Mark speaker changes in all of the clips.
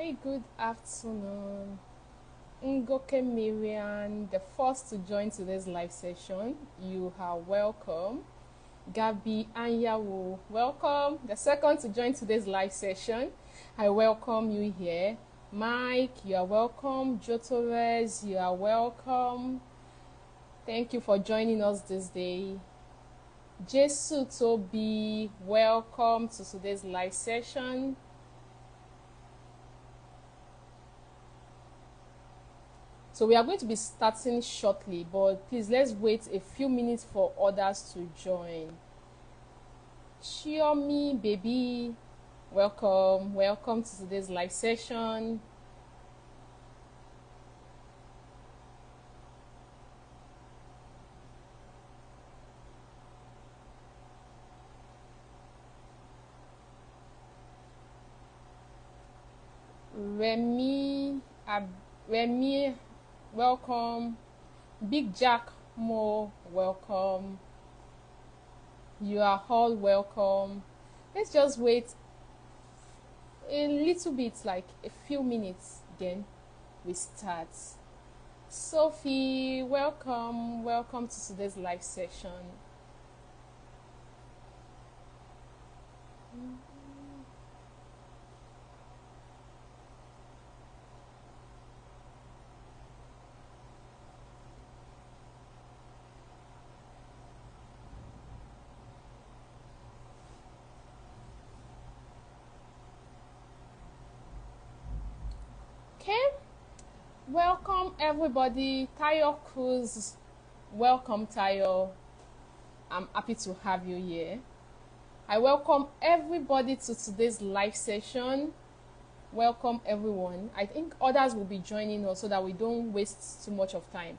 Speaker 1: Hi, good afternoon. Ngoke Miriam, the first to join today's live session. You are welcome. Gabi Anyawu, welcome. The second to join today's live session. I welcome you here. Mike, you are welcome. Jo Torres, you are welcome. Thank you for joining us this day. Jesu Tobi, welcome to today's live session. So we are going to be starting shortly, but please let's wait a few minutes for others to join. Shiomi, baby, welcome. Welcome to today's live session. Remy, welcome. Big Jack Mo, welcome. You are all welcome. Let's just wait a little bit, like a few minutes, then we start. Sophie, welcome. Welcome to today's live session. Okay, welcome everybody. Tayo Cruz, welcome Tayo. I'm happy to have you here. I welcome everybody to today's live session. Welcome everyone. I think others will be joining us so that we don't waste too much of time.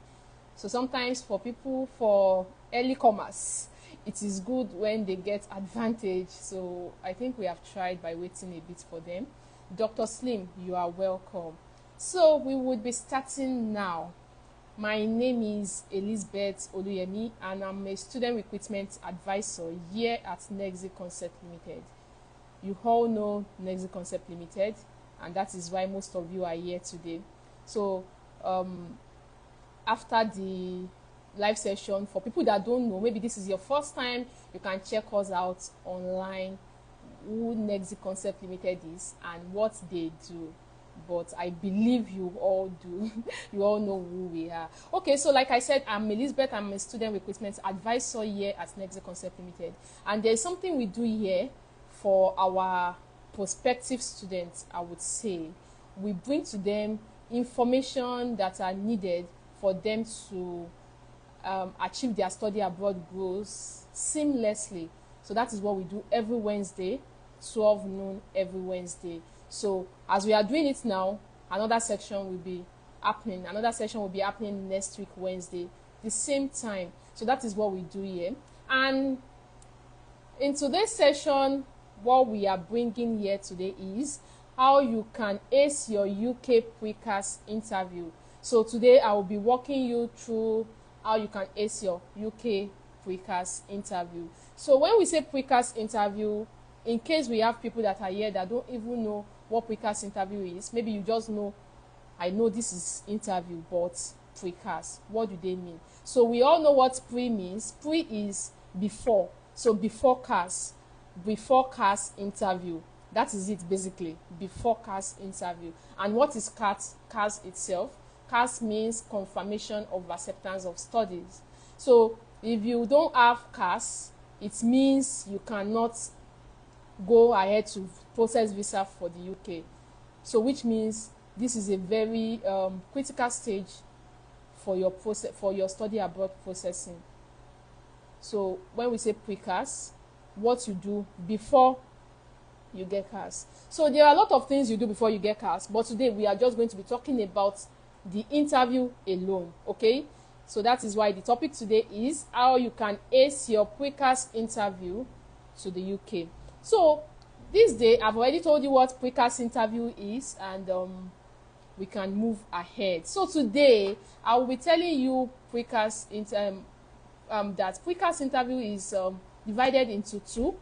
Speaker 1: So sometimes for people, for early comers, it is good when they get advantage. So I think we have tried by waiting a bit for them. Dr. Slim, you are welcome. So we would be starting now. My name is Elizabeth Oluyemi and I'm a student recruitment advisor here at Nexi Concept Limited. You all know Nexi Concept Limited, and that is why most of you are here today. So after the live session, for people that don't know, maybe this is your first time, you can check us out online, who Nexi Concept Limited is and what they do. But I believe you all do. You all know who we are. Okay, so like I said, I'm Elizabeth. I'm a student recruitment advisor here at Nexi Concept Limited. And there's something we do here for our prospective students, I would say. We bring to them information that are needed for them to achieve their study abroad goals seamlessly. So that is what we do every Wednesday, 12 noon every Wednesday. So as we are doing it now, another section will be happening. Another session will be happening next week, Wednesday, the same time. So that is what we do here. And in today's session, what we are bringing here today is how you can ace your UK Pre-CAs interview. So today I will be walking you through how you can ace your UK Pre-CAs interview. So when we say Pre-CAs interview, in case we have people that are here that don't even know what Pre-CAs interview is, maybe you just know, I know this is interview, but Pre-CAs, what do they mean? So we all know what pre means. Pre is before. So before CAS interview. That is it basically, before CAS interview. And what is CAS itself? CAS means confirmation of acceptance of studies. So if you don't have CAS, it means you cannot go ahead to process visa for the UK. So which means this is a very critical stage for your process, for your study abroad processing. So when we say Pre-CAs, what you do before you get CAS. So there are a lot of things you do before you get CAS, but today we are just going to be talking about the interview alone, okay? So that is why the topic today is how you can ace your Pre-CAs interview to the UK. So this day, I've already told you what Pre-CAs interview is, and we can move ahead. So today, I will be telling you Pre-CAs that Pre-CAs interview is divided into two.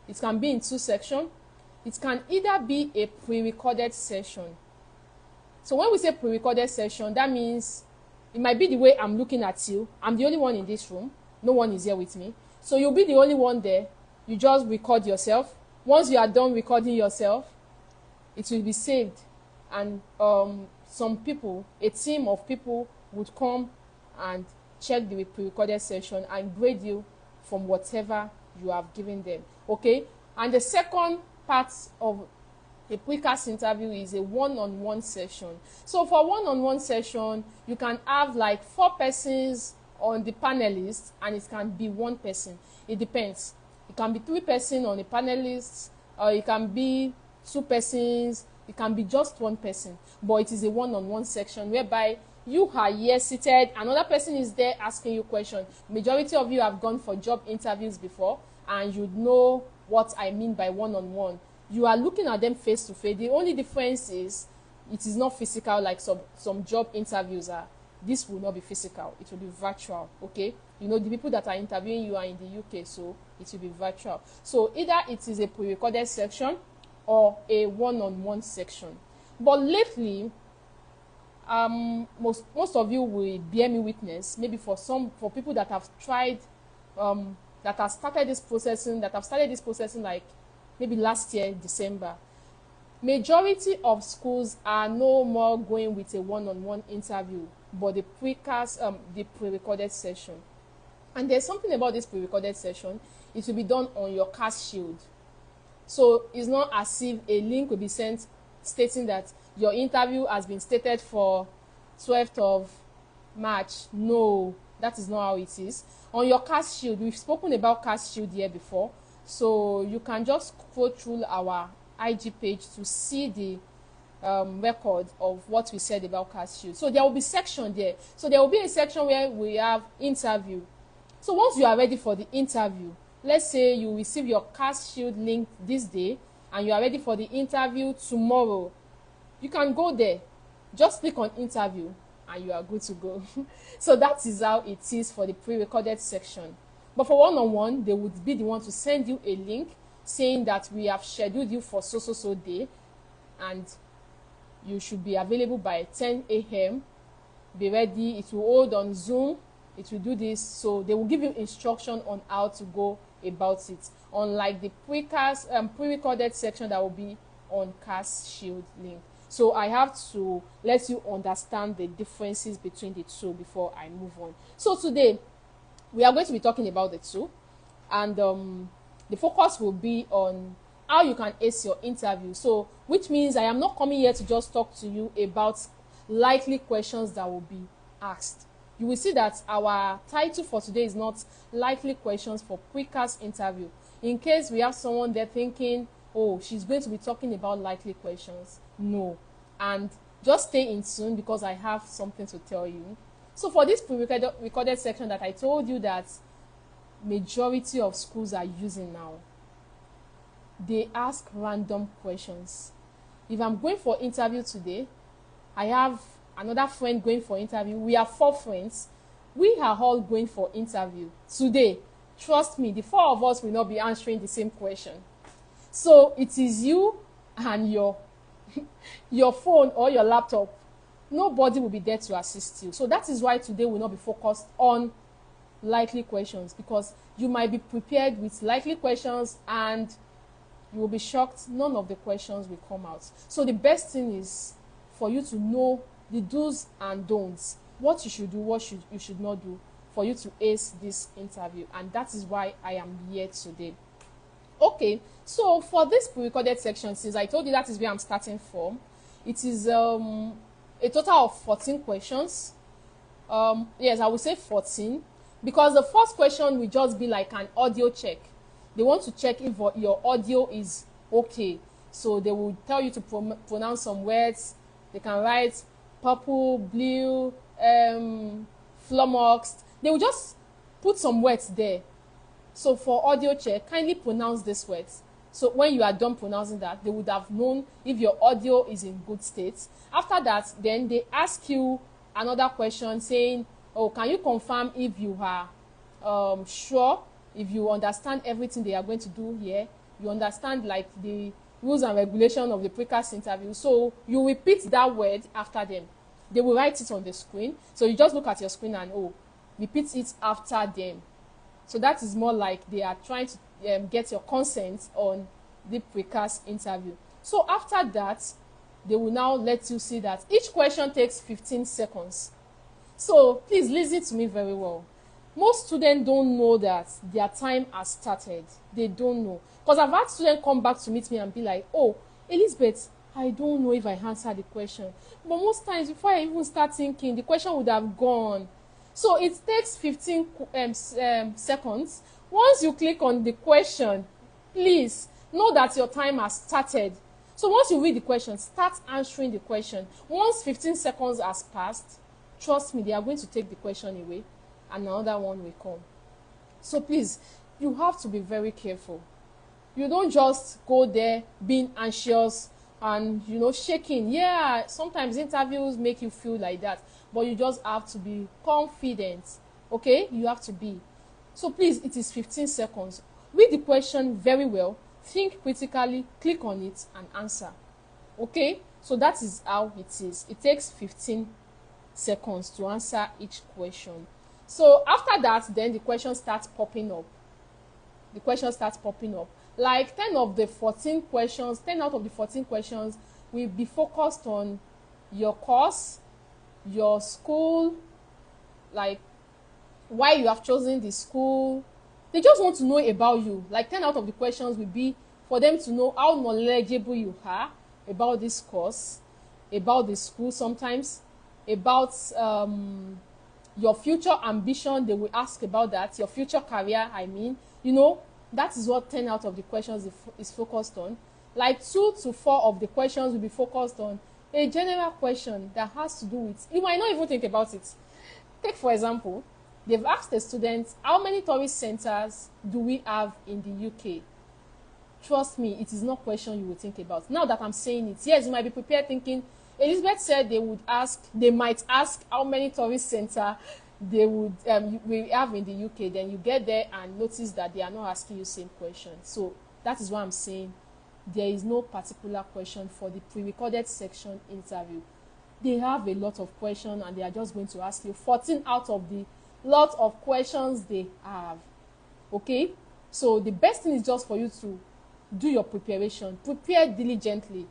Speaker 1: It can be in two sections. It can either be a pre-recorded session, So when we say pre-recorded session, that means it might be the way I'm looking at you. I'm the only one in this room. No one is here with me. So you'll be the only one there. You just record yourself. Once you are done recording yourself, it will be saved. And some people, a team of people would come and check the pre-recorded session and grade you from whatever you have given them. Okay? And the second part of a Pre-CAs interview is a one-on-one session. So for one-on-one session, you can have like 4 persons on the panelists, and it can be 1 person. It depends. It can be 3 persons on a panelist, or it can be 2 persons. It can be just 1 person. But it is a one-on-one section whereby you are here seated, another person is there asking you questions. Majority of you have gone for job interviews before, and you know what I mean by one-on-one. You are looking at them face to face. The only difference is it is not physical like some job interviews are. This will not be physical. It will be virtual, okay? You know, the people that are interviewing you are in the UK, so it will be virtual. So either it is a pre-recorded section or a one-on-one section. But lately, most of you will bear me witness, maybe for people that have tried, that have started this processing like maybe last year, December. Majority of schools are no more going with a one-on-one interview, but the pre-CAs, the pre-recorded session. And there's something about this pre-recorded session. It will be done on your CAS shield. So it's not as if a link will be sent stating that your interview has been stated for 12th of March. No, that is not how it is. On your CAS shield, we've spoken about CAS shield here before. So you can just go through our IG page to see the record of what we said about CAS shield. So there will be section there. So there will be a section where we have interview. So once you are ready for the interview, let's say you receive your CAS shield link this day and you are ready for the interview tomorrow, you can go there, just click on interview and you are good to go. So that is how it is for the pre-recorded section. But for one-on-one, they would be the one to send you a link saying that we have scheduled you for so day and you should be available by 10 a.m. Be ready. It will hold on Zoom. It will do this. So they will give you instruction on how to go about it. Unlike the pre-CAs, pre-recorded section that will be on CAS shield link. So I have to let you understand the differences between the two before I move on. So today, we are going to be talking about the two, and the focus will be on how you can ace your interview. So, which means I am not coming here to just talk to you about likely questions that will be asked. You will see that our title for today is not likely questions for Pre-CAs interview. In case we have someone there thinking, oh, she's going to be talking about likely questions. No. And just stay in tune because I have something to tell you. So for this pre-recorded section that I told you that majority of schools are using now, they ask random questions. If I'm going for interview today, I have another friend going for interview. We are 4 friends. We are all going for interview today. Trust me, the 4 of us will not be answering the same question. So it is you and your phone or your laptop. Nobody will be there to assist you. So that is why today will not be focused on likely questions, because you might be prepared with likely questions and you will be shocked none of the questions will come out. So the best thing is for you to know the do's and don'ts, what you should do, what you should not do, for you to ace this interview. And that is why I am here today. Okay, so for this pre-recorded section, since I told you that is where I'm starting from, it is a total of 14 questions. Yes, I would say 14, because the first question will just be like an audio check. They want to check if your audio is okay. So they will tell you to pronounce some words. They can write purple, blue, flummoxed. They will just put some words there. So for audio check, kindly pronounce these words. So when you are done pronouncing that, they would have known if your audio is in good state. After that, then they ask you another question saying, oh, can you confirm if you are sure, if you understand everything they are going to do here? You understand like the rules and regulation of the Pre-CAs interview. So you repeat that word after them. They will write it on the screen. So you just look at your screen and, repeat it after them. So that is more like they are trying to get your consent on the Pre-CAs interview. So after that, they will now let you see that each question takes 15 seconds. So please listen to me very well. Most students don't know that their time has started. They don't know. Because I've had students come back to meet me and be like, oh, Elizabeth, I don't know if I answered the question. But most times, before I even start thinking, the question would have gone. So it takes 15 seconds. Once you click on the question, please know that your time has started. So once you read the question, start answering the question. Once 15 seconds has passed, trust me, they are going to take the question away and another one will come. So please, you have to be very careful. You don't just go there being anxious and, shaking. Yeah, sometimes interviews make you feel like that, but you just have to be confident. Okay? You have to be. So please, it is 15 seconds. Read the question very well. Think critically, click on it and answer. Okay? So that is how it is. It takes 15 seconds to answer each question. So after that, then the question starts popping up. The question starts popping up. Like 10 out of the 14 questions will be focused on your course, your school, like why you have chosen the school. They just want to know about you. Like 10 out of the questions will be for them to know how knowledgeable you are about this course, about the school sometimes, about your future ambition. They will ask about that, your future career, I mean. That is what 10 out of the questions is focused on. Like 2 to 4 of the questions will be focused on a general question that has to do with, you might not even think about it. Take, for example, they've asked the students, how many tourist centers do we have in the UK? Trust me, it is not a question you will think about. Now that I'm saying it, yes, you might be prepared thinking, Elizabeth said they might ask how many tourist centers we have in the UK. Then you get there and notice that they are not asking you the same question. So that is why I'm saying there is no particular question for the pre-recorded section interview. They have a lot of questions and they are just going to ask you 14 out of the lot of questions they have. Okay? So the best thing is just for you to do your preparation. Prepare diligently.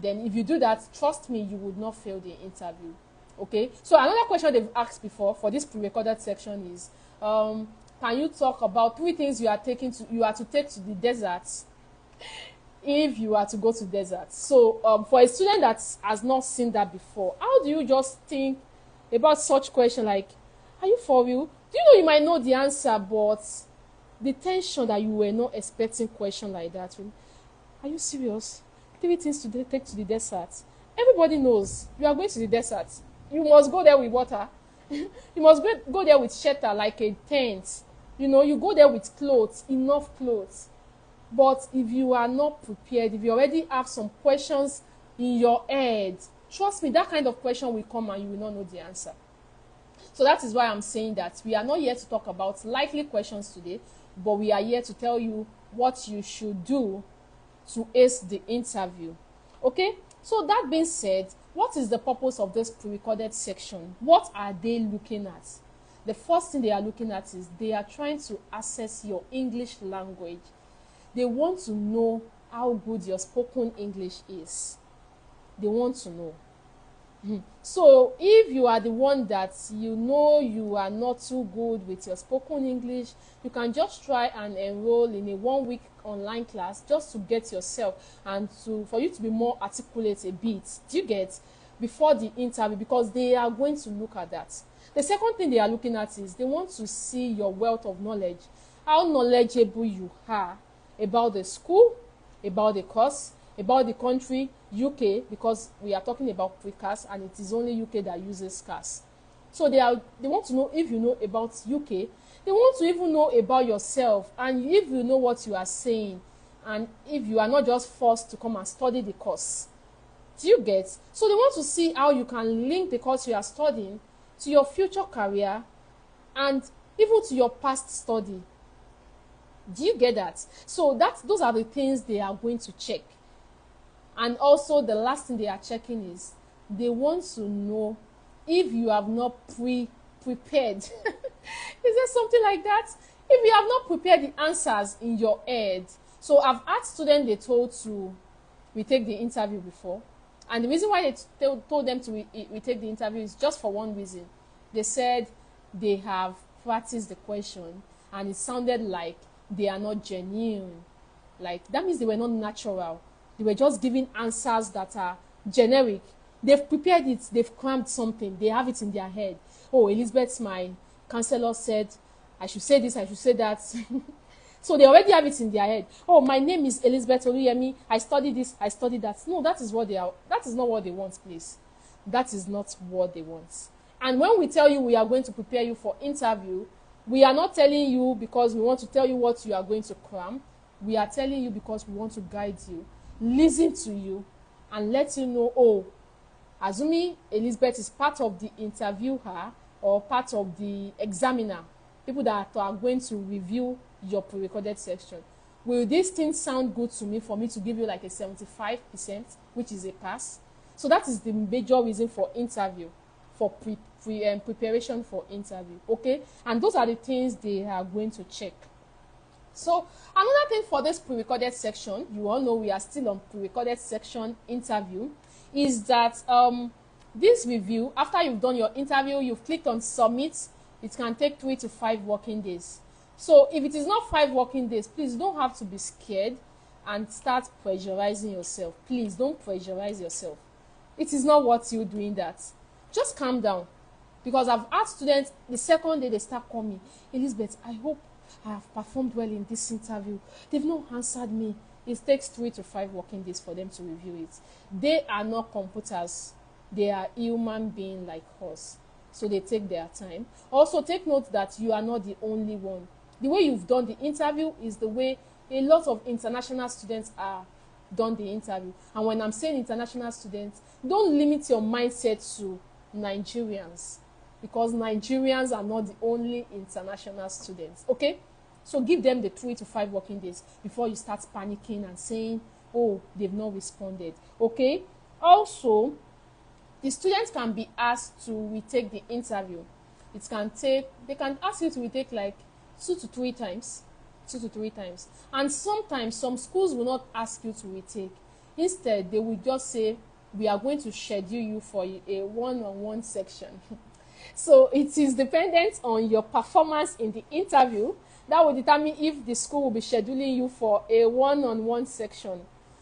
Speaker 1: Then if you do that, trust me, you would not fail the interview. Okay? So another question they've asked before for this pre-recorded section is, can you talk about 3 things you are to take to the desert if you are to go to desert? So for a student that has not seen that before, how do you just think about such question like, are you for real? Do you know you might know the answer, but the tension that you were not expecting question like that. Are you serious? 3 things to take to the desert. Everybody knows you are going to the desert. You must go there with water. You must go there with shelter, like a tent. You go there with clothes, enough clothes. But if you are not prepared, if you already have some questions in your head, trust me, that kind of question will come and you will not know the answer. So that is why I'm saying that we are not here to talk about likely questions today, but we are here to tell you what you should do to ace the interview. Okay? So that being said, what is the purpose of this pre-recorded section? What are they looking at? The first thing they are looking at is they are trying to assess your English language. They want to know how good your spoken English is. They want to know. So if you are the one that you are not too good with your spoken English, you can just try and enroll in a 1-week online class just to get yourself and for you to be more articulate a bit. Do you get? Before the interview, because they are going to look at that. The second thing they are looking at is they want to see your wealth of knowledge, how knowledgeable you are about the school, about the course, about the country, UK, because we are talking about Pre-CAs and it is only UK that uses CAS. So they want to know if you know about UK. They want to even know about yourself and if you know what you are saying and if you are not just forced to come and study the course. Do you get? So they want to see how you can link the course you are studying to your future career and even to your past study. Do you get that? So those are the things they are going to check. And also the last thing they are checking is they want to know if you have not prepared. Is there something like that? If you have not prepared the answers in your head. So I've asked students they told to retake the interview before. And the reason why they told them to retake the interview is just for one reason. They said they have practiced the question and it sounded like they are not genuine. Like, that means they were not natural. They were just giving answers that are generic. They've prepared it. They've crammed something. They have it in their head. Oh, Elizabeth, my counselor said I should say this, I should say that. So they already have it in their head. Oh, my name is Elizabeth Oluyemi. I studied this, I studied that. No, that is what they are. That is not what they want, please. That is not what they want. And when we tell you we are going to prepare you for interview, we are not telling you because we want to tell you what you are going to cram. We are telling you because we want to guide you, listen to you, and let you know, oh, assuming Elizabeth is part of the interviewer or part of the examiner, people that are going to review your pre-recorded section. Will this thing sound good to me for me to give you like a 75%, which is a pass? So that is the major reason for interview, for preparation for interview, okay? And those are the things they are going to check. So another thing for this pre-recorded section, you all know we are still on pre-recorded section interview, is that this review, after you've done your interview, you've clicked on submit, it can take 3 to 5 working days. So if it is not 5 working days, please don't have to be scared and start pressurizing yourself. Please don't pressurize yourself. It is not worth you doing that. Just calm down. Because I've asked students, the second day they start calling me, Elizabeth, I hope I have performed well in this interview. They've not answered me. It takes 3 to 5 working days for them to review it. They are not computers. They are human beings like us. So they take their time. Also, take note that you are not the only one. The way you've done the interview is the way a lot of international students are done the interview. And when I'm saying international students, don't limit your mindset to Nigerians, because Nigerians are not the only international students, okay? So give them the 3 to 5 working days before you start panicking and saying, oh, they've not responded, okay? Also, the students can be asked to retake the interview. They can ask you to retake like 2 to 3 times. And sometimes some schools will not ask you to retake. Instead, they will just say, we are going to schedule you for a one-on-one section. So it is dependent on your performance in the interview that will determine if the school will be scheduling you for a one-on-one section.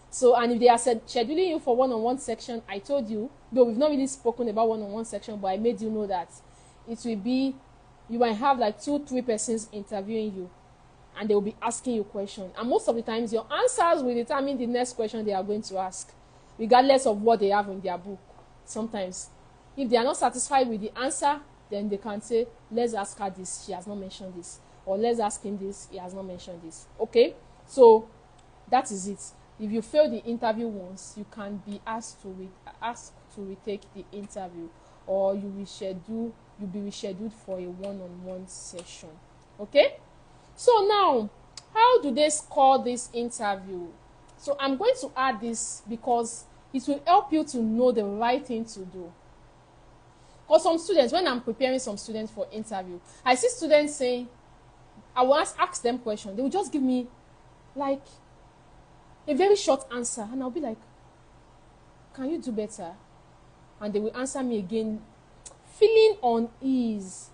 Speaker 1: So, and if they are scheduling you for one-on-one section, I told you, though we've not really spoken about one-on-one section, but I made you know that it will be, you might have like 2-3 persons interviewing you, and they will be asking you questions. And most of the times, your answers will determine the next question they are going to ask, regardless of what they have in their book. Sometimes, if they are not satisfied with the answer, then they can say, let's ask her this, she has not mentioned this. Or let's ask him this, he has not mentioned this. Okay? So, that is it. If you fail the interview once, you can be asked to retake the interview, or you'll be rescheduled for a one-on-one session. Okay? So now, how do they score this interview? So I'm going to add this because it will help you to know the right thing to do. Because some students, when I'm preparing some students for interview, I see students saying, I will ask them questions. They will just give me like a very short answer, and I'll be like, can you do better? And they will answer me again, feeling unease.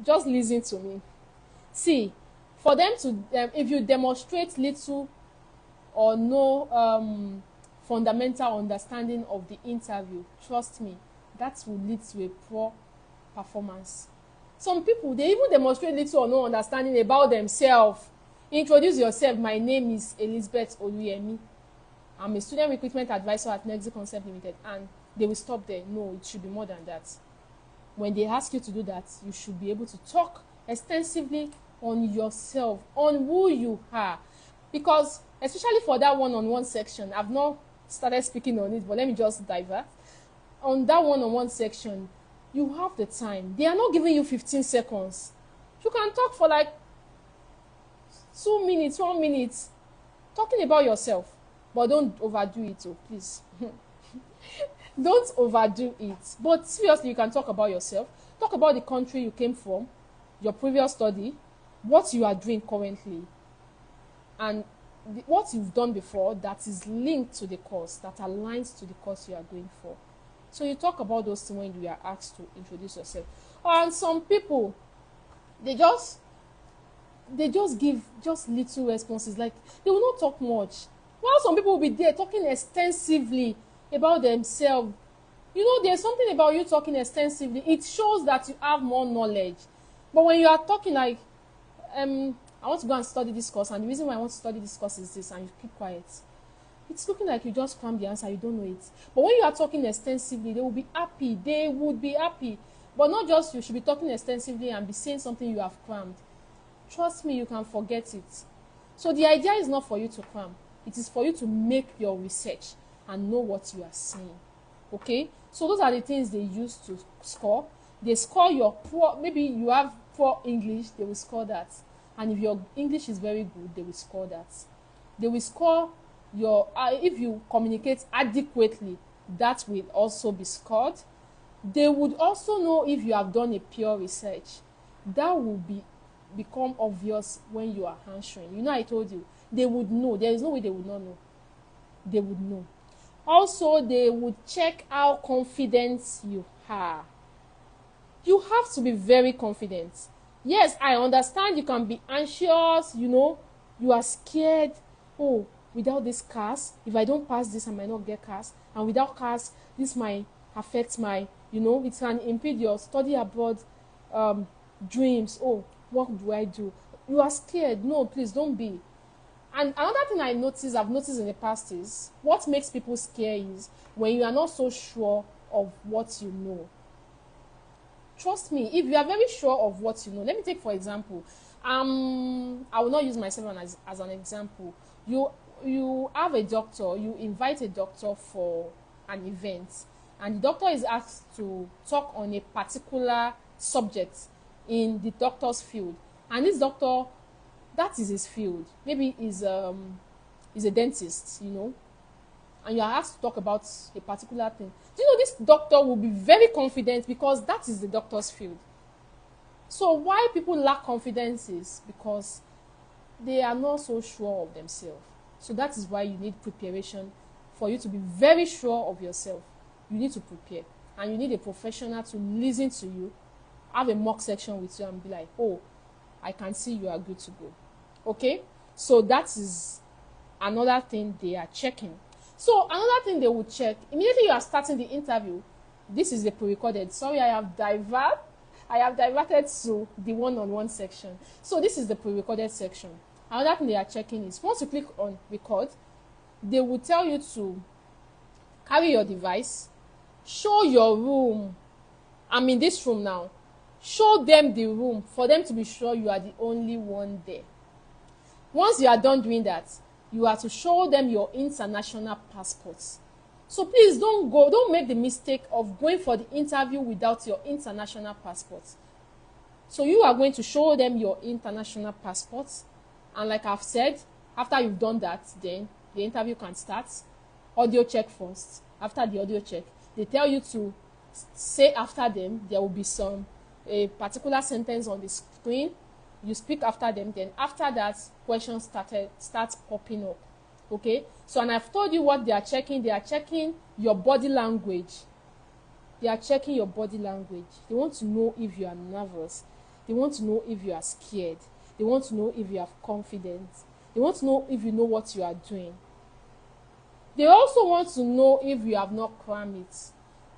Speaker 1: Just listen to me. See, for them to, if you demonstrate little or no fundamental understanding of the interview, trust me, that will lead to a poor performance. Some people, they even demonstrate little or no understanding about themselves. Introduce yourself. My name is Elizabeth Oluyemi. I'm a student recruitment advisor at Nexi Concept Limited. And they will stop there. No, it should be more than that. When they ask you to do that, you should be able to talk extensively on yourself, on who you are. Because, especially for that one-on-one section, I've not started speaking on it, but let me just divert. On that one-on-one section, you have the time. They are not giving you 15 seconds. You can talk for like 2 minutes, 1 minute, talking about yourself. But don't overdo it, oh, please. Don't overdo it. But seriously, you can talk about yourself. Talk about the country you came from, your previous study, what you are doing currently, and what you've done before that is linked to the course, that aligns to the course you are going for. So you talk about those things when you are asked to introduce yourself. And some people, they just give just little responses. Like, they will not talk much. While some people will be there talking extensively about themselves. You know, there's something about you talking extensively. It shows that you have more knowledge. But when you are talking like, I want to go and study this course, and the reason why I want to study this course is this, and you keep quiet, it's looking like you just crammed the answer, you don't know it. But when you are talking extensively, they will be happy. They would be happy. But not just you should be talking extensively and be saying something you have crammed. Trust me, you can forget it. So the idea is not for you to cram. It is for you to make your research and know what you are saying. Okay? So those are the things they use to score. They score your poor, maybe you have poor English, they will score that. And if your English is very good, they will score that. They will score your, if you communicate adequately, that will also be scored. They would also know if you have done a pure research. That will become obvious when you are answering. You know, I told you, they would know. There is no way they would not know. They would know. Also, they would check how confident you are. You have to be very confident. Yes, I understand you can be anxious, you know, you are scared. Oh, without this class, if I don't pass this, I might not get class. And without class, this might affect my, you know, it can impede your study abroad dreams. Oh, what do I do? You are scared. No, please don't be. And another thing I've noticed in the past is, what makes people scared is when you are not so sure of what you know. Trust me, if you are very sure of what you know, let me take for example, I will not use myself as an example. You have a doctor, you invite a doctor for an event, and the doctor is asked to talk on a particular subject in the doctor's field. And this doctor, that is his field. Maybe he's a dentist, you know, and you are asked to talk about a particular thing. Do you know this doctor will be very confident because that is the doctor's field. So why people lack confidence is because they are not so sure of themselves. So that is why you need preparation. For you to be very sure of yourself, you need to prepare. And you need a professional to listen to you, have a mock section with you and be like, oh, I can see you are good to go. Okay? So that is another thing they are checking. So another thing they will check, immediately you are starting the interview, this is the pre-recorded. Sorry, I have diverted to the one-on-one section. So this is the pre-recorded section. Another thing they are checking is, once you click on record, they will tell you to carry your device, show your room. I'm in this room now. Show them the room for them to be sure you are the only one there. Once you are done doing that, you are to show them your international passports. So please don't make the mistake of going for the interview without your international passports. So you are going to show them your international passports. And like I've said, after you've done that, then the interview can start. Audio check first. After the audio check, they tell you to say after them. There will be a particular sentence on the screen. You speak after them, then after that, questions start popping up. Okay? So, and I've told you what they are checking. They are checking your body language. They are checking your body language. They want to know if you are nervous. They want to know if you are scared. They want to know if you have confidence. They want to know if you know what you are doing. They also want to know if you have not crammed it.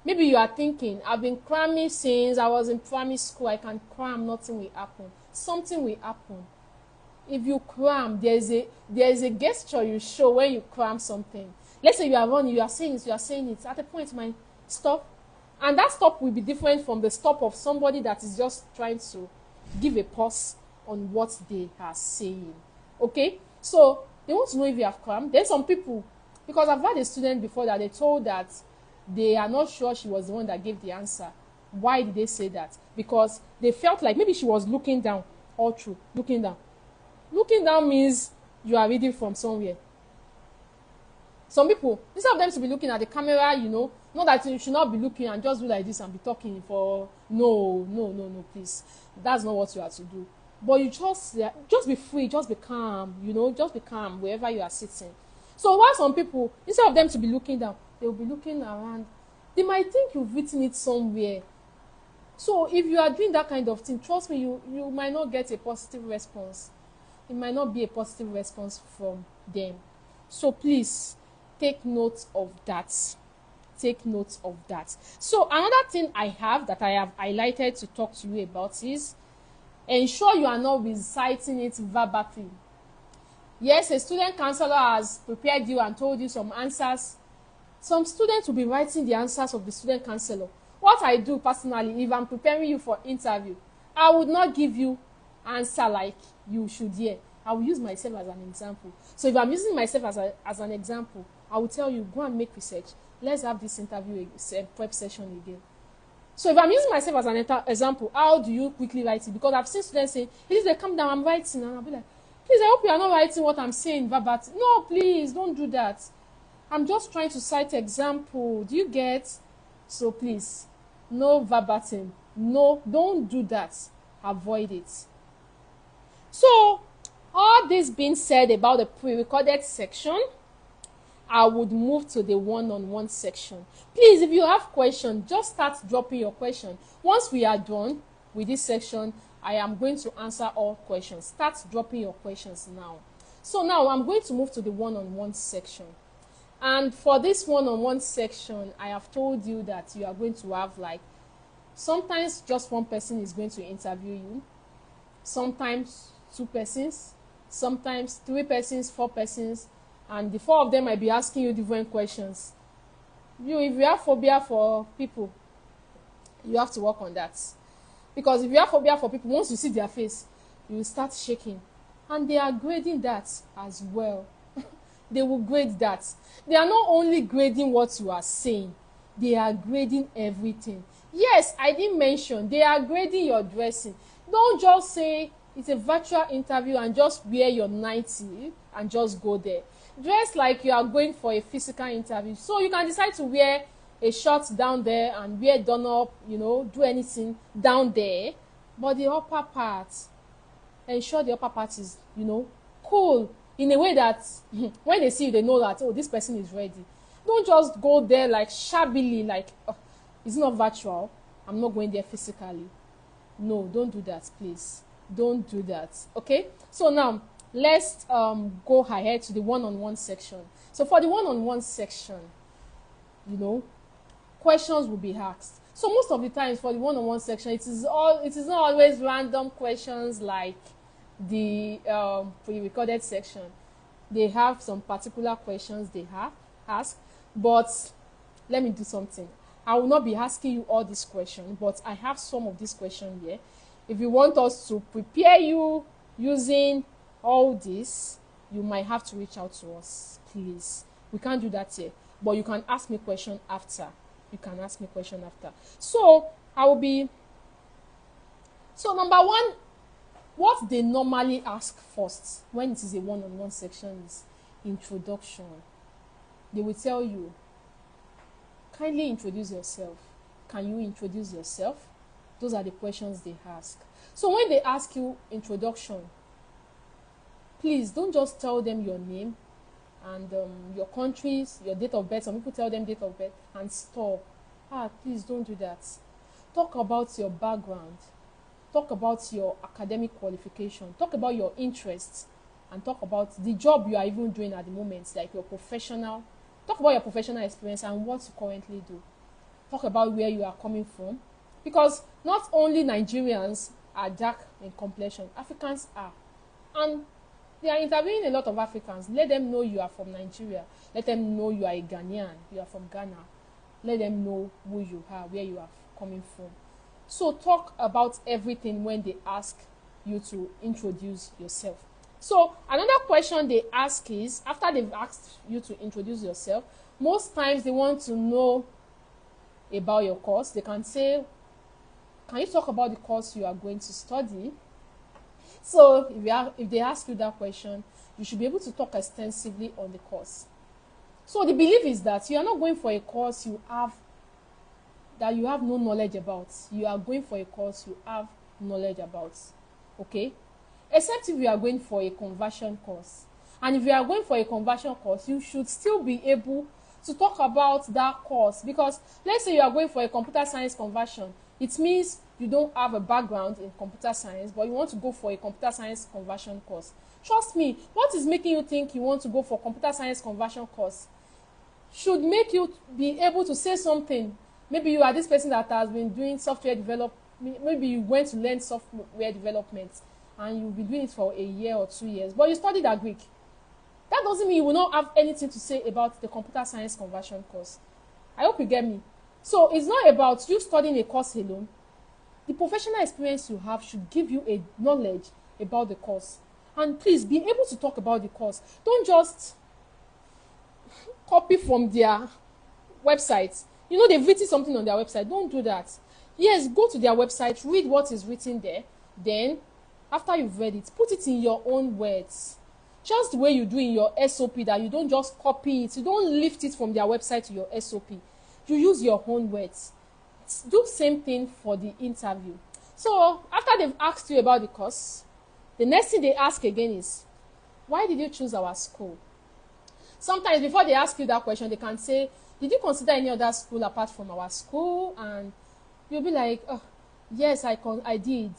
Speaker 1: Maybe you are thinking, I've been cramming since I was in primary school. I can cram, nothing will happen. Something will happen. If you cram, there is a gesture you show when you cram something. Let's say you are running, you are saying it. At a point, you might stop. And that stop will be different from the stop of somebody that is just trying to give a pause on what they are saying. Okay? So, they want to know if you have crammed. Then some people, because I've had a student before that they told that they are not sure she was the one that gave the answer. Why did they say that? Because they felt like maybe she was looking down all through. Looking down. Looking down means you are reading from somewhere. Some people, instead of them to be looking at the camera, you know, not that you should not be looking and just do like this and be talking for, no, please. That's not what you have to do. But you just be free, just be calm, you know, just be calm wherever you are sitting. So while some people, instead of them to be looking down, they will be looking around. They might think you've written it somewhere. So if you are doing that kind of thing, trust me, you might not get a positive response. It might not be a positive response from them. So please, take note of that. Take note of that. So another thing I have highlighted to talk to you about is ensure you are not reciting it verbatim. Yes, a student counselor has prepared you and told you some answers. Some students will be writing the answers of the student counselor. What I do personally, if I'm preparing you for interview, I would not give you answer like you should hear. I will use myself as an example. So if I'm using myself as an example, I will tell you, go and make research. Let's have this interview prep session again. So if I'm using myself as an example, how do you quickly write it? Because I've seen students say, please, they come down, I'm writing. And I'll be like, please, I hope you are not writing what I'm saying verbatim. No, please, don't do that. I'm just trying to cite example. Do you get? So please, no verbatim. No, don't do that. Avoid it. So, all this being said about the pre-recorded section, I would move to the one-on-one section. Please, if you have questions, just start dropping your question. Once we are done with this section, I am going to answer all questions. Start dropping your questions now. So now I'm going to move to the one-on-one section. And for this one-on-one section, I have told you that you are going to have like, sometimes just one person is going to interview you. Sometimes 2 persons. Sometimes 3 persons, 4 persons. And the 4 of them might be asking you different questions. If you have phobia for people, you have to work on that. Because if you have phobia for people, once you see their face, you will start shaking. And they are grading that as well. They will grade that. They are not only grading what you are saying, they are grading everything. Yes, I didn't mention, they are grading your dressing. Don't just say it's a virtual interview and just wear your 90 and just go there. Dress like you are going for a physical interview. So you can decide to wear a shirt down there and wear done up, you know, do anything down there. But the upper part, ensure the upper part is, you know, cool. In a way that when they see you, they know that, oh, this person is ready. Don't just go there like shabbily, like, oh, it's not virtual. I'm not going there physically. No, don't do that, please. Don't do that, okay? So now, let's go ahead to the one-on-one section. So for the one-on-one section, you know, questions will be asked. So most of the times for the one-on-one section, it is not always random questions like the pre-recorded section. They have some particular questions they ask, but let me do something. I will not be asking you all these questions, but I have some of these questions here. If you want us to prepare you using all this, you might have to reach out to us, please. We can't do that here, but you can ask me question after. So number 1, what they normally ask first when it is a one-on-one section is introduction. They will tell you, kindly introduce yourself. Can you introduce yourself? Those are the questions they ask. So when they ask you introduction, please don't just tell them your name and your countries, your date of birth. Some people tell them date of birth and stop. Please don't do that. Talk about your background. Talk about your academic qualification. Talk about your interests. And talk about the job you are even doing at the moment, like your professional. Talk about your professional experience and what you currently do. Talk about where you are coming from. Because not only Nigerians are dark in complexion, Africans are. And they are interviewing a lot of Africans. Let them know you are from Nigeria. Let them know you are a Ghanaian. You are from Ghana. Let them know who you are, where you are coming from. So talk about everything when they ask you to introduce yourself. So another question they ask is, after they've asked you to introduce yourself, most times they want to know about your course. They can say, can you talk about the course you are going to study? So if they ask you that question, you should be able to talk extensively on the course. So the belief is that you are not going for a course that you have no knowledge about. You are going for a course you have knowledge about. Okay? Except if you are going for a conversion course. And if you are going for a conversion course, you should still be able to talk about that course. Because let's say you are going for a computer science conversion. It means you don't have a background in computer science, but you want to go for a computer science conversion course. Trust me, what is making you think you want to go for computer science conversion course should make you be able to say something. Maybe you are this person that has been doing software development. Maybe you went to learn software development and you'll be doing it for a year or 2 years, but you studied Greek. That doesn't mean you will not have anything to say about the computer science conversion course. I hope you get me. So it's not about you studying a course alone. The professional experience you have should give you a knowledge about the course. And please be able to talk about the course. Don't just copy from their website. You know, they've written something on their website. Don't do that. Yes, go to their website, read what is written there. Then, after you've read it, put it in your own words. Just the way you do in your SOP, that you don't just copy it. You don't lift it from their website to your SOP. You use your own words. Do the same thing for the interview. So, after they've asked you about the course, the next thing they ask again is, why did you choose our school? Sometimes before they ask you that question, they can say, did you consider any other school apart from our school? And you'll be like, oh, yes, I did.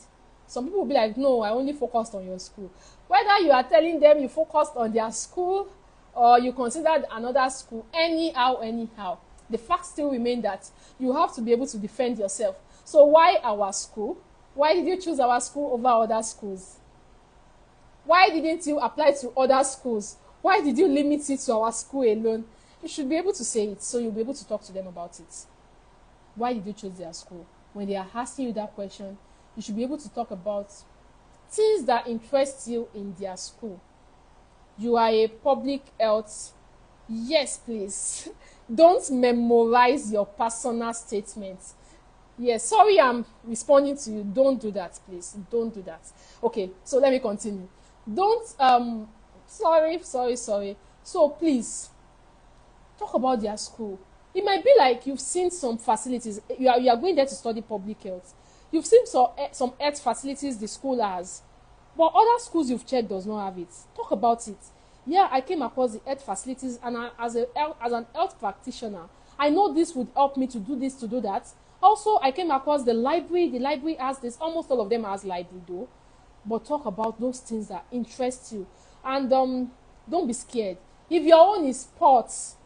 Speaker 1: Some people will be like, no, I only focused on your school. Whether you are telling them you focused on their school or you considered another school, anyhow, the fact still remains that you have to be able to defend yourself. So why our school? Why did you choose our school over other schools? Why didn't you apply to other schools? Why did you limit it to our school alone? You should be able to say it, so you'll be able to talk to them about it. Why did you choose their school? When they are asking you that question, you should be able to talk about things that interest you in their school. You are a public health. Yes, please. Don't memorize your personal statements. Yes, sorry I'm responding to you. Don't do that, please. Don't do that. Okay, so let me continue. Sorry. So please, talk about their school. It might be like you've seen some facilities. You are going there to study public health. You've seen some health facilities the school has, but other schools you've checked does not have it. Talk about it. Yeah, I came across the health facilities, and as an health practitioner, I know this would help me to do this, to do that. Also, I came across the library. The library has this. Almost all of them has library though. But talk about those things that interest you. And don't be scared. If your own is sports,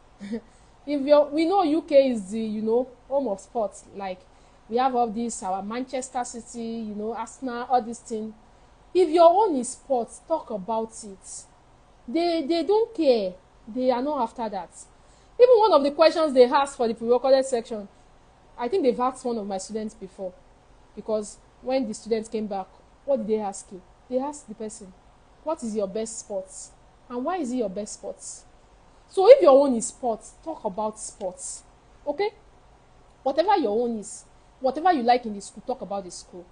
Speaker 1: we know UK is the, home of sports. Like, we have all this, our Manchester City, Arsenal, all these things. If your own is sports, talk about it. They don't care. They are not after that. Even one of the questions they asked for the pre-recorded section, I think they've asked one of my students before. Because when the students came back, what did they ask you? They asked the person, what is your best sports? And why is it your best sports? So if your own is sports, talk about sports. Okay? Whatever your own is, whatever you like in the school, talk about the school.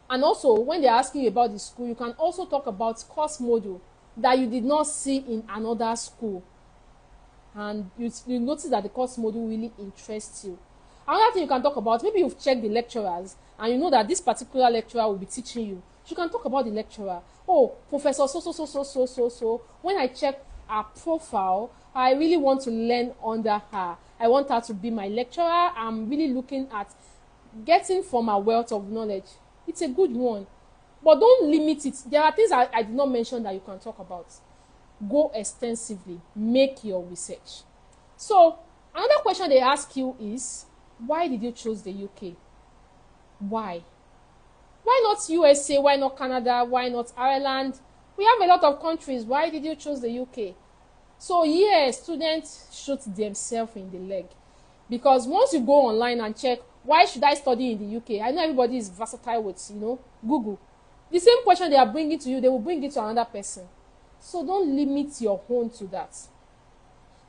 Speaker 1: And also, when they're asking you about the school, you can also talk about course module that you did not see in another school. And you notice that the course module really interests you. Another thing you can talk about, maybe you've checked the lecturers and you know that this particular lecturer will be teaching you. You can talk about the lecturer. Oh, Professor so. When I check her profile, I really want to learn under her. I want her to be my lecturer. I'm really looking at getting from her wealth of knowledge. It's a good one. But don't limit it. There are things I did not mention that you can talk about. Go extensively. Make your research. So, another question they ask you is, why did you choose the UK? Why? Why not USA? Why not Canada? Why not Ireland? We have a lot of countries. Why did you choose the UK? So, yes, students shoot themselves in the leg. Because once you go online and check, why should I study in the UK? I know everybody is versatile with, Google. The same question they are bringing to you, they will bring it to another person. So don't limit your own to that.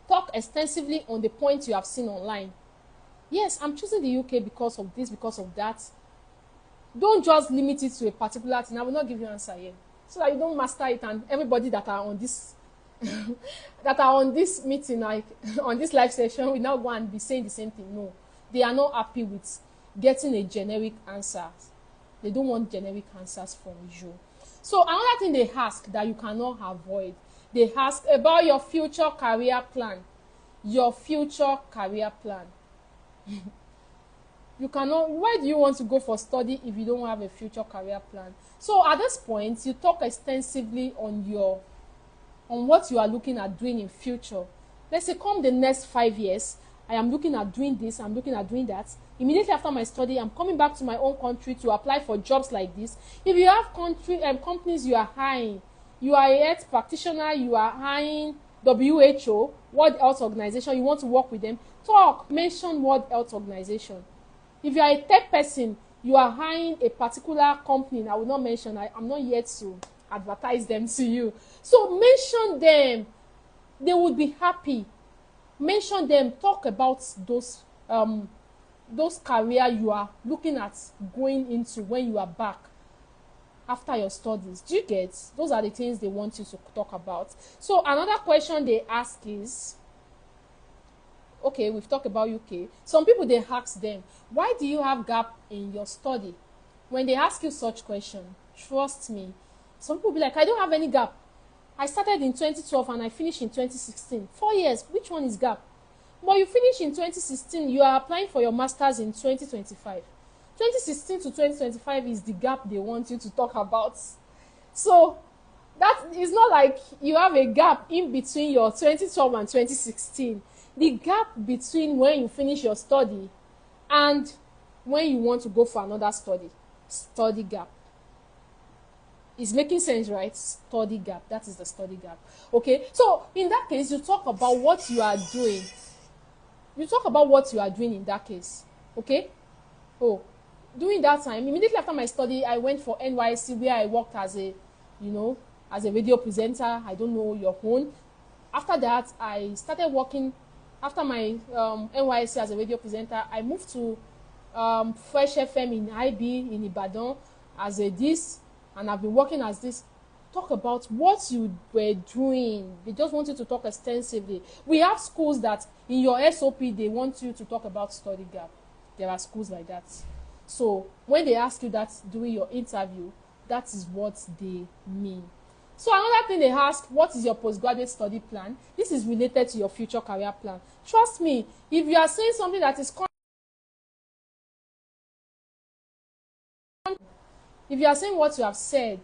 Speaker 1: Talk extensively on the points you have seen online. Yes, I'm choosing the UK because of this, because of that. Don't just limit it to a particular thing. I will not give you an answer here. So that you don't master it and everybody that are on this that are on this meeting, like on this live session, will now go and be saying the same thing. No, they are not happy with getting a generic answer. They don't want generic answers from you. So another thing they ask that you cannot avoid, they ask about your future career plan. Your future career plan. You cannot, why do you want to go for study if you don't have a future career plan? So at this point, you talk extensively on what you are looking at doing in future. Let's say come the next 5 years, I am looking at doing this, I'm looking at doing that. Immediately after my study, I'm coming back to my own country to apply for jobs like this. If you have companies you are hiring, you are a health practitioner, you are hiring WHO, World Health Organization, you want to work with them, mention World Health Organization. If you are a tech person, you are hiring a particular company, I will not mention, I'm not yet to advertise them to you. So mention them. They would be happy. Mention them. Talk about those career you are looking at going into when you are back after your studies. Do you get? Those are the things they want you to talk about. So another question they ask is, okay, we've talked about UK. Some people, they ask them, why do you have gap in your study? When they ask you such question, trust me, some people be like, I don't have any gap. I started in 2012 and I finished in 2016. 4 years, which one is gap? But you finish in 2016, you are applying for your master's in 2025. 2016 to 2025 is the gap they want you to talk about. So that is not like you have a gap in between your 2012 and 2016. The gap between when you finish your study and when you want to go for another study gap. Is making sense, right? Study gap. That is the study gap. Okay. So in that case, you talk about what you are doing. You talk about what you are doing in that case. Okay. Oh, during that time, immediately after my study, I went for NYC where I worked as a radio presenter. I don't know your own. After that, I started working. After my NYC as a radio presenter, I moved to Fresh FM in IB in Ibadan as a this. And I've been working as this. Talk about what you were doing. They just want you to talk extensively. We have schools that in your SOP, they want you to talk about study gap. There are schools like that. So when they ask you that during your interview, that is what they mean. So another thing they ask, what is your postgraduate study plan? This is related to your future career plan. Trust me, if you are saying something that is if you are saying what you have said,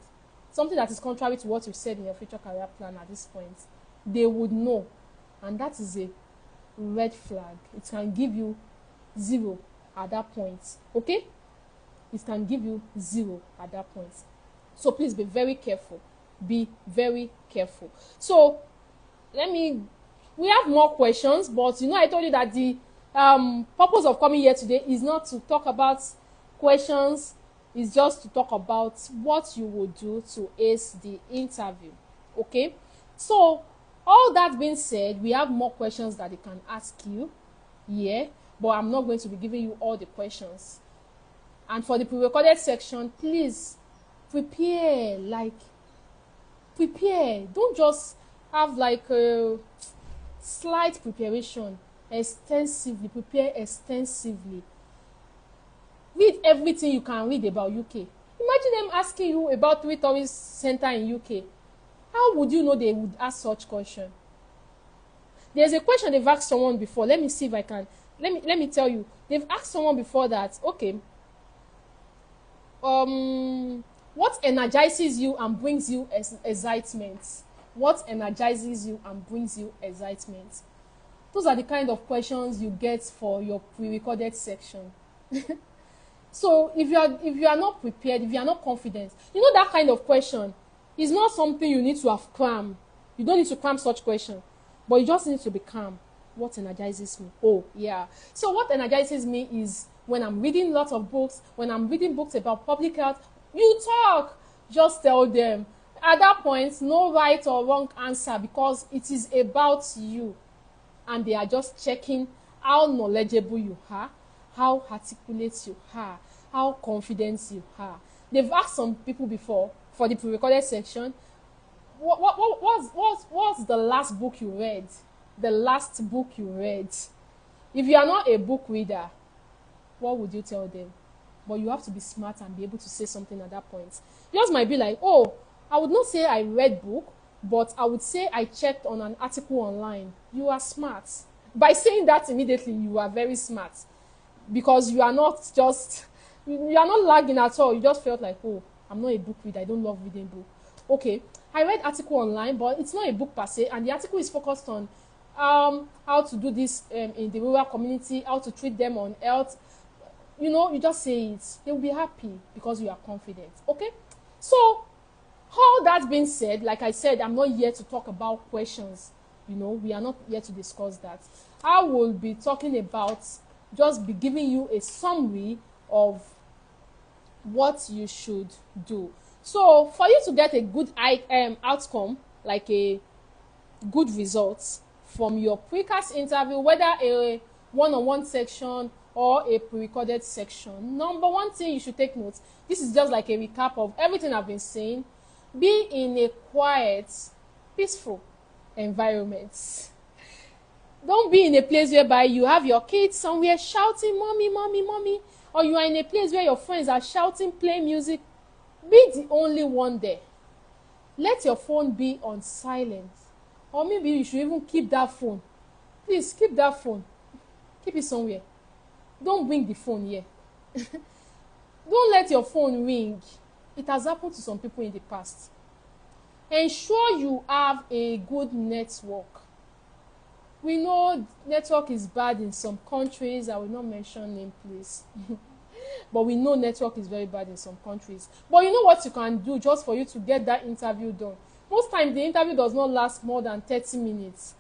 Speaker 1: something that is contrary to what you've said in your future career plan at this point, they would know. And that is a red flag. It can give you 0 at that point. Okay? It can give you 0 at that point. So please be very careful. Be very careful. So we have more questions, but I told you that the purpose of coming here today is not to talk about questions. Is just to talk about what you will do to ace the interview. Okay? So, all that being said, we have more questions that they can ask you. Yeah? But I'm not going to be giving you all the questions. And for the pre-recorded section, please prepare. Don't just have a slight preparation. Extensively. Prepare extensively. Read everything you can read about UK. Imagine them asking you about 3 tourist center in UK. How would you know they would ask such question? There's a question they've asked someone before. Let me see if I can. Let me tell you. They've asked someone before that, okay, what energizes you and brings you excitement? What energizes you and brings you excitement? Those are the kind of questions you get for your pre-recorded section. So if you are not prepared, if you are not confident, that kind of question is not something you need to have crammed. You don't need to cram such question, but you just need to be calm. What energizes me? Oh, yeah. So what energizes me is when I'm reading lots of books, when I'm reading books about public health, you talk. Just tell them. At that point, no right or wrong answer because it is about you. And they are just checking how knowledgeable you are, how articulate you are, how confident you are. They've asked some people before for the pre-recorded section, what's the last book you read? The last book you read. If you are not a book reader, what would you tell them? But you have to be smart and be able to say something at that point. Yours might be like, oh, I would not say I read book, but I would say I checked on an article online. You are smart. By saying that immediately, you are very smart. Because you are not lagging at all. You just felt like, oh, I'm not a book reader. I don't love reading book. Okay, I read article online, but it's not a book per se, and the article is focused on how to do this in the rural community, how to treat them on health. You know, you just say it. They will be happy because you are confident. Okay? So, all that being said, like I said, I'm not here to talk about questions. You know, we are not here to discuss that. I will be talking about, just be giving you a summary of what you should do. So, for you to get a good outcome, like a good result from your pre-CAS interview, whether a one-on-one section or a pre-recorded section, number one thing you should take note, this is just like a recap of everything I've been saying, be in a quiet, peaceful environment. Don't be in a place whereby you have your kids somewhere shouting, mommy, mommy, mommy, or you are in a place where your friends are shouting, play music. Be the only one there. Let your phone be on silent. Or maybe you should even keep that phone. Please, keep that phone. Keep it somewhere. Don't bring the phone here. Don't let your phone ring. It has happened to some people in the past. Ensure you have a good network. We know network is bad in some countries. I will not mention name, please. But we know network is very bad in some countries. But you know what you can do just for you to get that interview done? Most times, the interview does not last more than 30 minutes.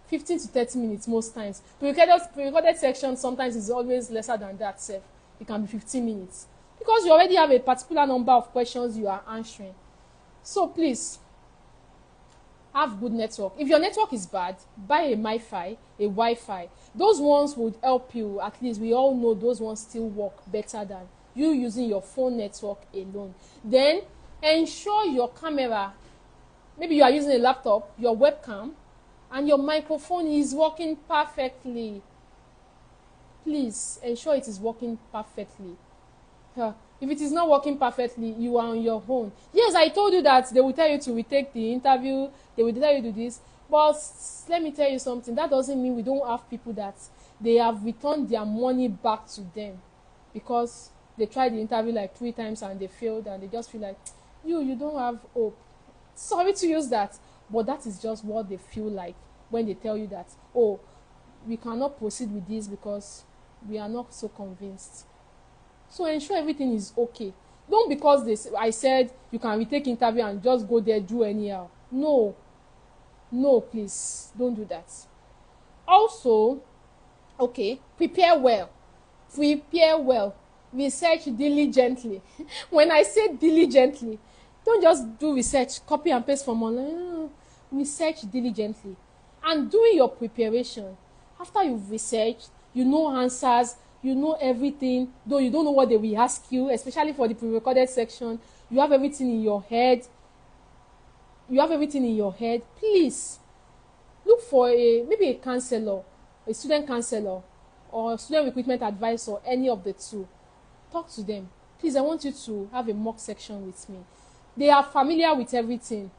Speaker 1: 15 to 30 minutes most times. Pre-recorded section sometimes is always lesser than that, sef. It can be 15 minutes. Because you already have a particular number of questions you are answering. So please, have good network. If your network is bad, buy a MiFi, a Wi-Fi. Those ones would help you. At least we all know those ones still work better than you using your phone network alone. Then ensure your camera, maybe you are using a laptop, your webcam, and your microphone is working perfectly. Please ensure it is working perfectly. If it is not working perfectly, you are on your own. Yes, I told you that they will tell you to retake the interview, they will tell you to do this, but let me tell you something. That doesn't mean we don't have people that they have returned their money back to them because they tried the interview like 3 times and they failed, and they just feel like, you don't have hope. Sorry to use that, but that is just what they feel like when they tell you that, oh, we cannot proceed with this because we are not so convinced. So ensure everything is okay. Don't because I said you can retake interview and just go there, do anyhow. No, please, don't do that. Also, okay, prepare well. Research diligently. When I say diligently, don't just do research, copy and paste from online. Research diligently. And doing your preparation, after you've researched, you know answers, you know everything, though you don't know what they will ask you, especially for the pre-recorded section, you have everything in your head. Please, look for maybe a counselor, a student counselor, or student recruitment advisor, any of the two. Talk to them. Please, I want you to have a mock section with me. They are familiar with everything.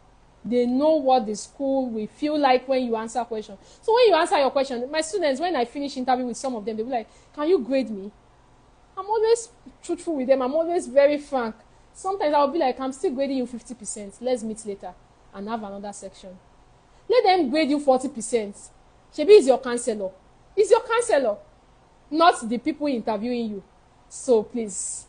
Speaker 1: They know what the school will feel like when you answer questions. So when you answer your question, my students, when I finish interview with some of them, they'll be like, can you grade me? I'm always truthful with them. I'm always very frank. Sometimes I'll be like, I'm still grading you 50%. Let's meet later and have another section. Let them grade you 40%. Shebi is your counselor. Is your counselor, not the people interviewing you. So please,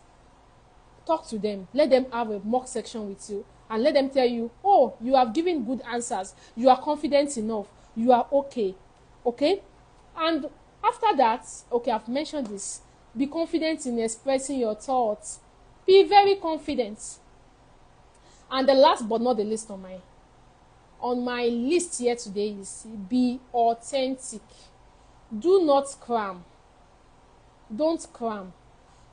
Speaker 1: talk to them. Let them have a mock section with you. And let them tell you, oh, you have given good answers. You are confident enough. You are okay. Okay? And after that, okay, I've mentioned this. Be confident in expressing your thoughts. Be very confident. And the last but not the least on my list here today is be authentic. Do not cram. Don't cram.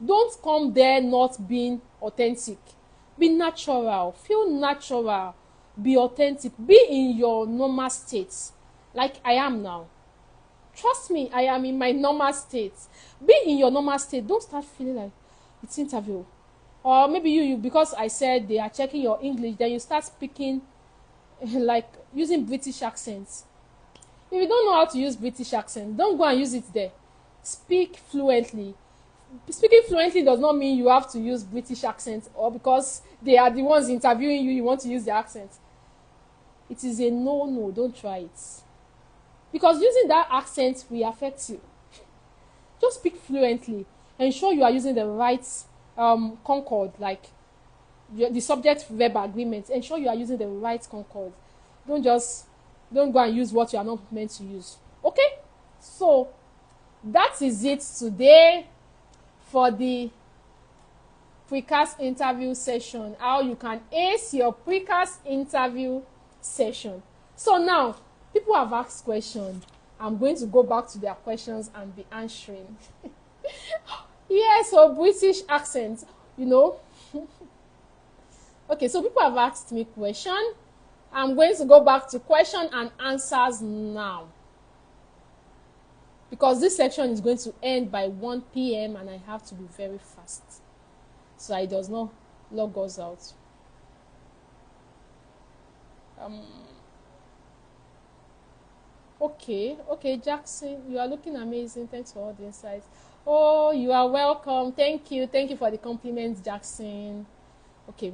Speaker 1: Don't come there not being authentic. Be natural. Feel natural. Be authentic. Be in your normal state, like I am now. Trust me, I am in my normal state. Be in your normal state. Don't start feeling like it's interview. Or maybe you because I said they are checking your English, then you start speaking like using British accents. If you don't know how to use British accent, don't go and use it there. Speak fluently. Speaking fluently does not mean you have to use British accent, or because they are the ones interviewing you, you want to use the accent. It is a no, don't try it. Because using that accent will affect you. Just speak fluently. Ensure you are using the right concord, like the subject-verb agreement. Ensure you are using the right concord. Don't go and use what you are not meant to use. Okay? So, that is it today for the Pre-CAs interview session. How you can ace your Pre-CAs interview session. So now, people have asked questions. I'm going to go back to their questions and be answering. Yes, so British accent, you know. Okay, so people have asked me question. I'm going to go back to question and answers now, because this section is going to end by 1 p.m. and I have to be very fast, so it does not log us out. Okay, Jackson, you are looking amazing. Thanks for all the insights. Oh, you are welcome. Thank you for the compliments, Jackson. Okay,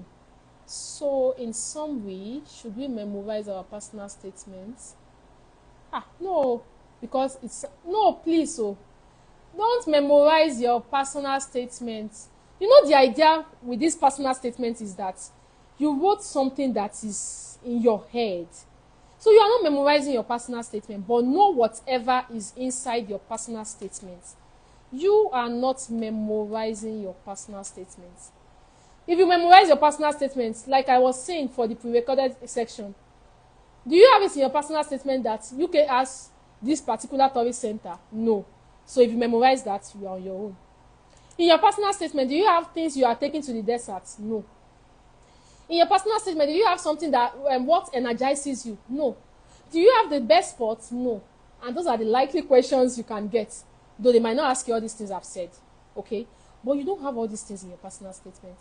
Speaker 1: so in some way, should we memorize our personal statements? No, because it's no, please. So don't memorize your personal statements. You know, the idea with this personal statement is that you wrote something that is in your head. So you are not memorizing your personal statement, but know whatever is inside your personal statement. You are not memorizing your personal statements. If you memorize your personal statements, like I was saying for the pre-recorded section, do you have it in your personal statement that UK has this particular tourist center? No. So if you memorize that, you are on your own. In your personal statement, do you have things you are taking to the desert? No. In your personal statement, do you have something that what energizes you? No. Do you have the best sports? No. And those are the likely questions you can get, though they might not ask you all these things I've said. Okay? But you don't have all these things in your personal statement.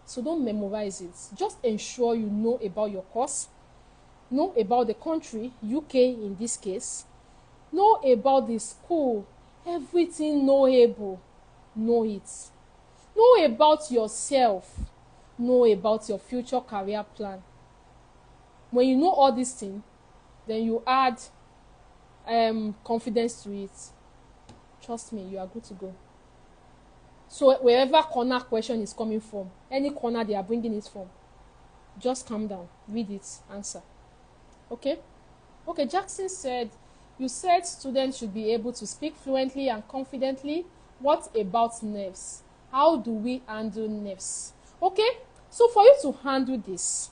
Speaker 1: So don't memorize it. Just ensure you know about your course, know about the country, UK in this case, know about the school, everything knowable, know it. Know about yourself, know about your future career plan. When you know all these things, then you add confidence to it. Trust me, you are good to go. So wherever corner question is coming from, any corner they are bringing it from, just calm down, read it, answer. Okay? Okay, Jackson said, you said students should be able to speak fluently and confidently. What about nerves? How do we handle nerves? Okay, so for you to handle this,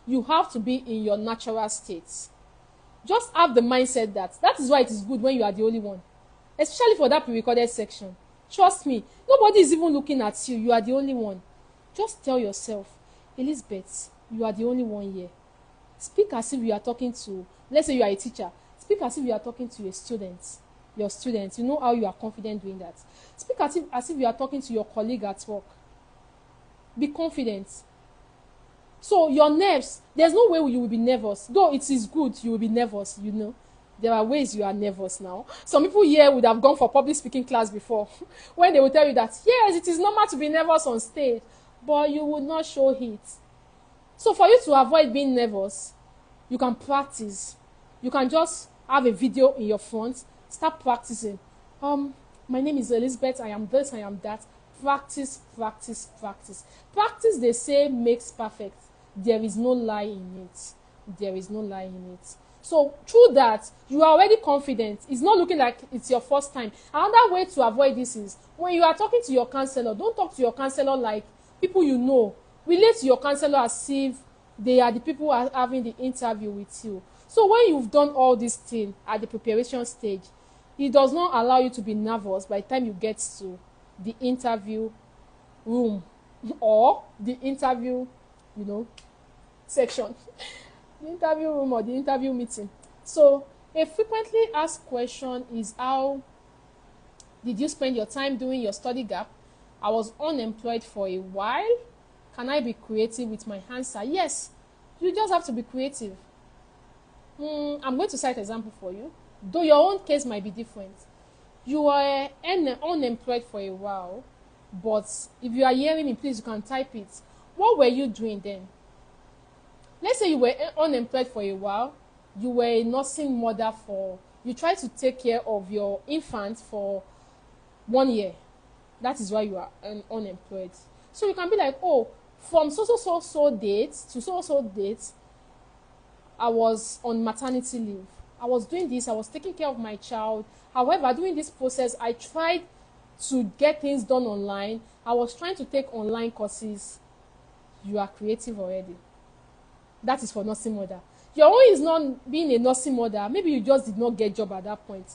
Speaker 1: you have to be in your natural state. Just have the mindset that is why it is good when you are the only one. Especially for that pre-recorded section. Trust me, nobody is even looking at you. You are the only one. Just tell yourself, Elizabeth, you are the only one here. Speak as if you are talking to, let's say you are a teacher. Speak as if you are talking to a student. Your students, you know how you are confident doing that. Speak as if you are talking to your colleague at work. Be confident. So your nerves, there's no way you will be nervous. Though it is good you will be nervous, you know. There are ways you are nervous now. Some people here would have gone for public speaking class before. When they will tell you that, yes, it is normal to be nervous on stage, but you would not show it. So for you to avoid being nervous, you can practice. You can just have a video in your front. Start practicing. My name is Elizabeth. I am this, I am that. Practice, practice, practice. Practice, they say, makes perfect. There is no lie in it. There is no lie in it. So through that, you are already confident. It's not looking like it's your first time. Another way to avoid this is when you are talking to your counselor, don't talk to your counselor like people you know. Relate to your counselor as if they are the people who are having the interview with you. So when you've done all these things at the preparation stage, it does not allow you to be nervous by the time you get to the interview room or the interview, section, the interview room or the interview meeting. So a frequently asked question is, how did you spend your time during your study gap? I was unemployed for a while. Can I be creative with my answer? Yes, you just have to be creative. I'm going to cite an example for you, though your own case might be different. You were unemployed for a while, but if you are hearing me, please, you can type it. What were you doing then? Let's say you were unemployed for a while. You were a nursing mother you tried to take care of your infant for 1 year. That is why you are unemployed. So you can be like, oh, from so date to so date, I was on maternity leave. I was doing this. I was taking care of my child. However, during this process, I tried to get things done online. I was trying to take online courses. You are creative already. That is for nursing mother. Your own is not being a nursing mother. Maybe you just did not get a job at that point.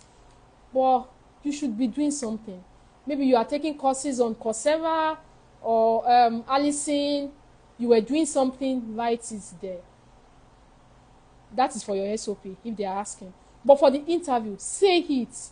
Speaker 1: But you should be doing something. Maybe you are taking courses on Coursera or Allison. You were doing something, write it there. That is for your SOP if they are asking. But for the interview, say it.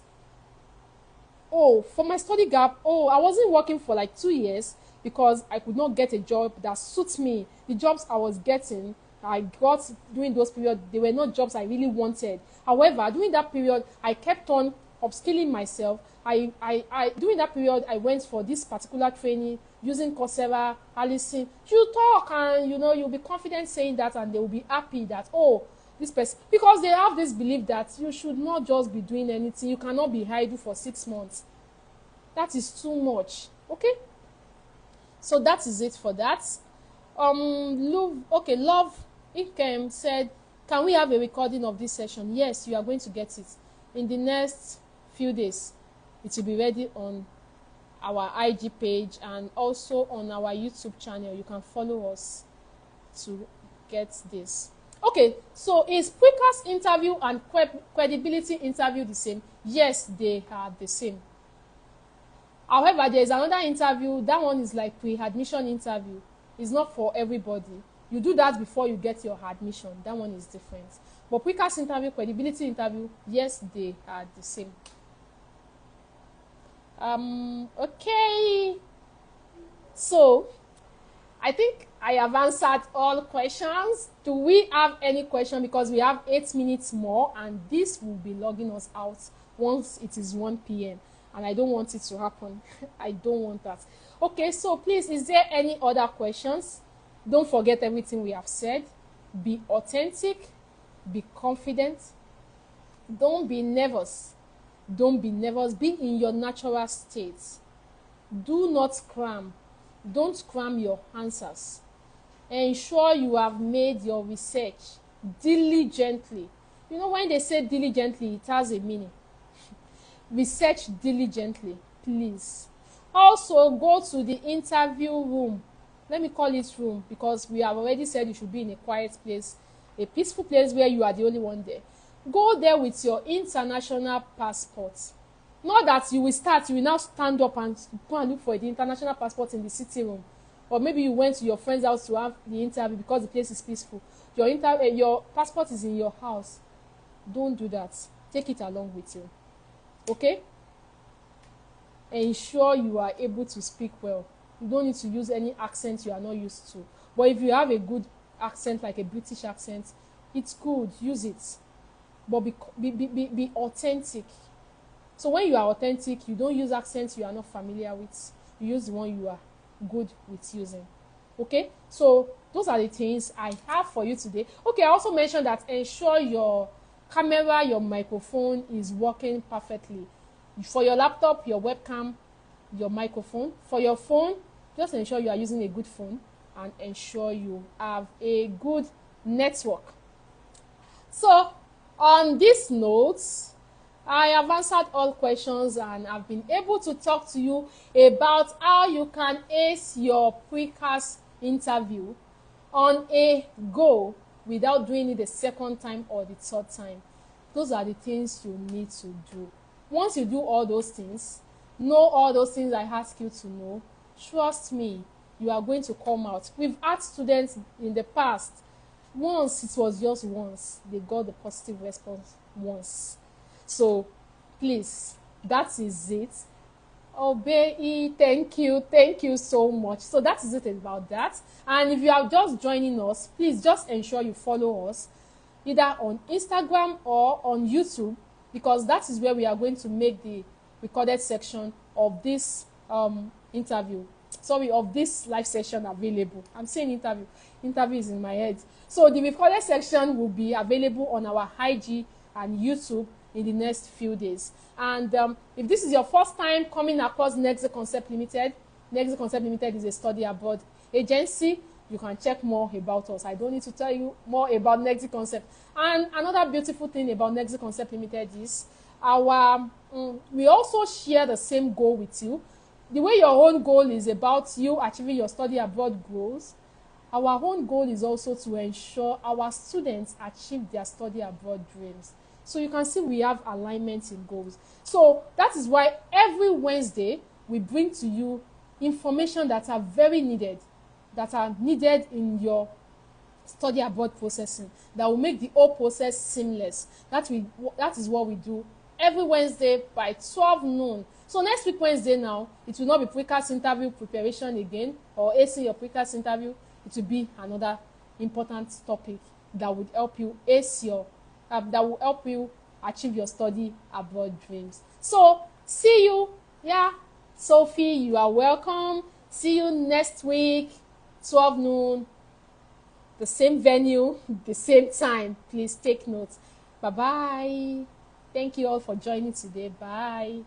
Speaker 1: Oh, for my study gap, I wasn't working for like 2 years because I could not get a job that suits me. The jobs I was getting, I got during those periods, they were not jobs I really wanted. However, during that period, I kept on upskilling myself. During that period, I went for this particular training using Coursera, Allison. You talk and, you'll be confident saying that, and they will be happy that, this person, because they have this belief that you should not just be doing anything. You cannot be idle for 6 months. That is too much. Okay? So that is it for that. Love Ikem said, can we have a recording of this session? Yes, you are going to get it. In the next few days, it will be ready on our IG page and also on our YouTube channel. You can follow us to get this. Okay, so is Pre-CAs interview and credibility interview the same? Yes, they are the same. However, there is another interview. That one is like pre-admission interview. It's not for everybody. You do that before you get your admission. That one is different. But Pre-CAs interview, credibility interview, yes, they are the same. Okay. So, I think I have answered all questions. Do we have any question? Because we have 8 minutes more, and this will be logging us out once it is 1 p.m. And I don't want it to happen. I don't want that. Okay, so please, is there any other questions? Don't forget everything we have said. Be authentic. Be confident. Don't be nervous. Don't be nervous. Be in your natural state. Do not cram. Don't cram your answers. Ensure you have made your research diligently. When they say diligently, it has a meaning. Research diligently, please. Also, go to the interview room. Let me call it room because we have already said you should be in a quiet place, a peaceful place where you are the only one there. Go there with your international passport. Not that you will now stand up and go and look for the international passport in the sitting room. Or maybe you went to your friend's house to have the interview because the place is peaceful. Your passport is in your house. Don't do that. Take it along with you. Okay? Ensure you are able to speak well. You don't need to use any accent you are not used to. But if you have a good accent, like a British accent, it's good. Use it. But be authentic. So when you are authentic, you don't use accents you are not familiar with. You use the one you are good with using. Okay? So those are the things I have for you today. Okay, I also mentioned that ensure your camera, your microphone is working perfectly. For your laptop, your webcam, your microphone. For your phone, just ensure you are using a good phone and ensure you have a good network. So on this note, I have answered all questions and I've been able to talk to you about how you can ace your Pre-CAs interview on a go without doing it the second time or the third time. Those are the things you need to do. Once you do all those things, know all those things I ask you to know, trust me, you are going to come out. We've had students in the past once, it was just once. They got the positive response once. So please, that is it. Obey, thank you so much. So that is it about that. And if you are just joining us, please just ensure you follow us either on Instagram or on YouTube, because that is where we are going to make the recorded section of this of this live session available. I'm saying interview is in my head. So the recorded section will be available on our IG and YouTube in the next few days. And if this is your first time coming across Nexi Concept Limited, Nexi Concept Limited is a study abroad agency. You can check more about us. I don't need to tell you more about Nexi Concept. And another beautiful thing about Nexi Concept Limited is we also share the same goal with you. The way your own goal is about you achieving your study abroad goals, our own goal is also to ensure our students achieve their study abroad dreams. So you can see we have alignment in goals. So that is why every Wednesday we bring to you information that are very needed, in your study abroad processing, that will make the whole process seamless. That is what we do every Wednesday by 12 noon. So next week Wednesday now, it will not be Pre-CAs interview preparation again or acing your Pre-CAs interview. It will be another important topic that would help you that will help you achieve your study abroad dreams. So see you. Yeah, Sophie, you are welcome. See you next week, 12 noon, the same venue, the same time. Please take notes. Bye-bye. Thank you all for joining today. Bye.